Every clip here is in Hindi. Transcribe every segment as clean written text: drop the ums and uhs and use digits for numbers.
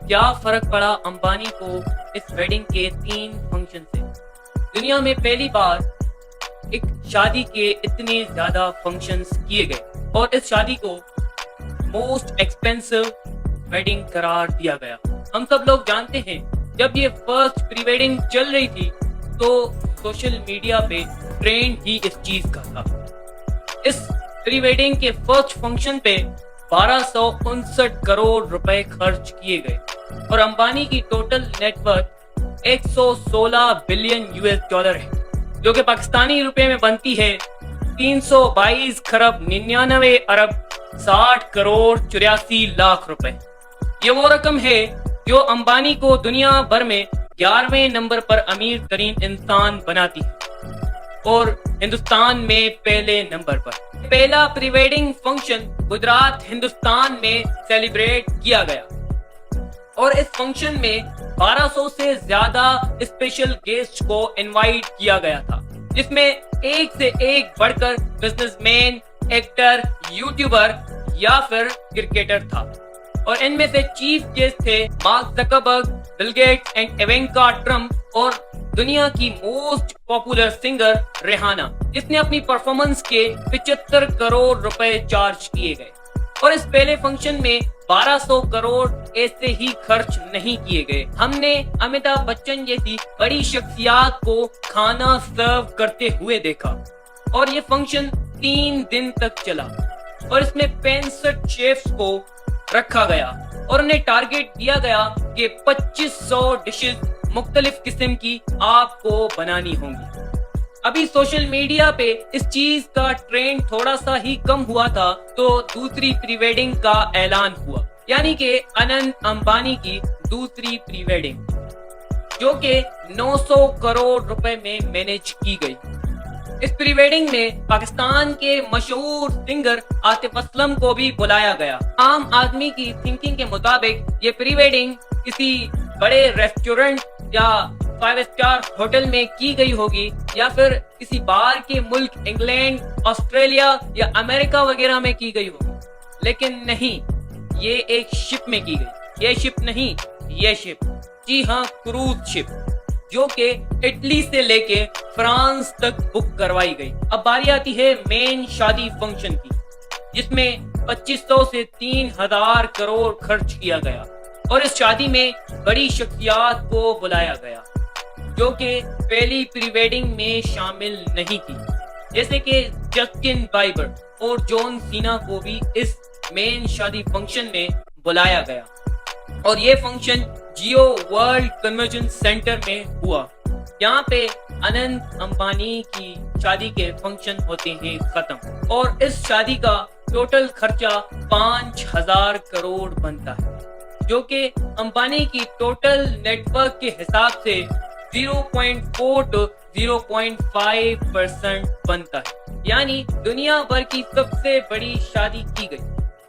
क्या फर्क पड़ा अंबानी को इस वेडिंग के 3 फंक्शन से? दुनिया में पहली बार एक शादी के इतने ज्यादा फंक्शंस किए गए और इस शादी को मोस्ट एक्सपेंसिव वेडिंग करार दिया गया। हम सब लोग जानते हैं जब ये फर्स्ट प्री वेडिंग चल रही थी तो सोशल मीडिया पे ट्रेंड ही इस चीज का था। इस प्री वेडिंग के फर्स्ट फंक्शन पे 1259 करोड़ रुपए खर्च किए गए और अंबानी की total net worth 116 billion US dollar है, जो कि पाकिस्तानी रुपए में बनती है 322 खरब 99 अरब 60 करोड़ 84 लाख रुपए। ये वो रकम है जो अंबानी को दुनिया भर में 11वें नंबर पर अमीर तरीन इंसान बनाती है और हिंदुस्तान में पहले नंबर पर। पहला pre wedding function Gujarat Hindustan में सेलिब्रेट किया गया और इस फंक्शन में 1200 से ज्यादा स्पेशल गेस्ट को इनवाइट किया गया था, जिसमें एक से एक बढ़कर बिजनेसमैन, एक्टर, यूट्यूबर या फिर क्रिकेटर था और इनमें से चीफ गेस्ट थे Mark Zuckerberg, Bill Gates and Ivanka Trump और दुनिया की मोस्ट पॉपुलर सिंगर रिहाना, जिसने अपनी परफॉर्मेंस के 75 करोड़ रुपए चार्ज किए गए। और इस पहले फंक्शन में 1200 करोड़ ऐसे ही खर्च नहीं किए गए। हमने अमिताभ बच्चन जैसी बड़ी शख्सियत को खाना सर्व करते हुए देखा और ये फंक्शन 3 दिन तक चला और इसमें 65 शेफ्स को रखा गया और उन्हें टारगेट दिया गया कि 2500 डिशेस मुख्तलिफ किस्म की आपको बनानी होंगी। अभी सोशल मीडिया पे इस चीज का ट्रेंड थोड़ा सा ही कम हुआ था तो दूसरी प्री वेडिंग का ऐलान हुआ, यानी कि अनंत अंबानी की दूसरी प्री वेडिंग, जो कि 900 करोड़ रुपए में मैनेज की गई। इस प्री वेडिंग में पाकिस्तान के मशहूर सिंगर आतिफ असलम को भी बुलाया गया। आम आदमी की थिंकिंग के मुताबिक ये प्री वेडिंग किसी बड़े रेस्टोरेंट या 5 स्टार होटल में की गई होगी या फिर किसी बाहर के मुल्क इंग्लैंड, ऑस्ट्रेलिया या अमेरिका वगैरह में की गई होगी, लेकिन नहीं, ये एक शिप में की गई। ये शिप नहीं, ये शिप, जी हाँ, क्रूज शिप, जो कि इटली से लेके फ्रांस तक बुक करवाई गई। अब बारी आती है मेन शादी फंक्शन की, जिसमें 2500 से 3000 करोड़ खर्च किया गया और इस शादी में बड़ी शख्सियत को बुलाया गया जो कि पहली प्री वेडिंग में शामिल नहीं थी, जैसे कि जस्टिन बाइबर और जॉन सीना को भी इस मेन शादी फंक्शन में बुलाया गया और ये फंक्शन जियो वर्ल्ड कन्वेंशन सेंटर में हुआ। यहाँ पे अनंत अंबानी की शादी के फंक्शन होते हैं खत्म और इस शादी का टोटल खर्चा 5000 करोड़ बनता है, जो कि अंबानी की टोटल नेटवर्क के हिसाब से 0.4 to 0.5% बनता है। यानी दुनिया भर की सबसे बड़ी शादी की गई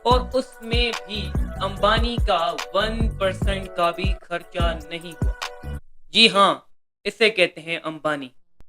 और उसमें भी अंबानी का 1% का भी खर्चा नहीं हुआ। जी हाँ, इसे कहते हैं अंबानी।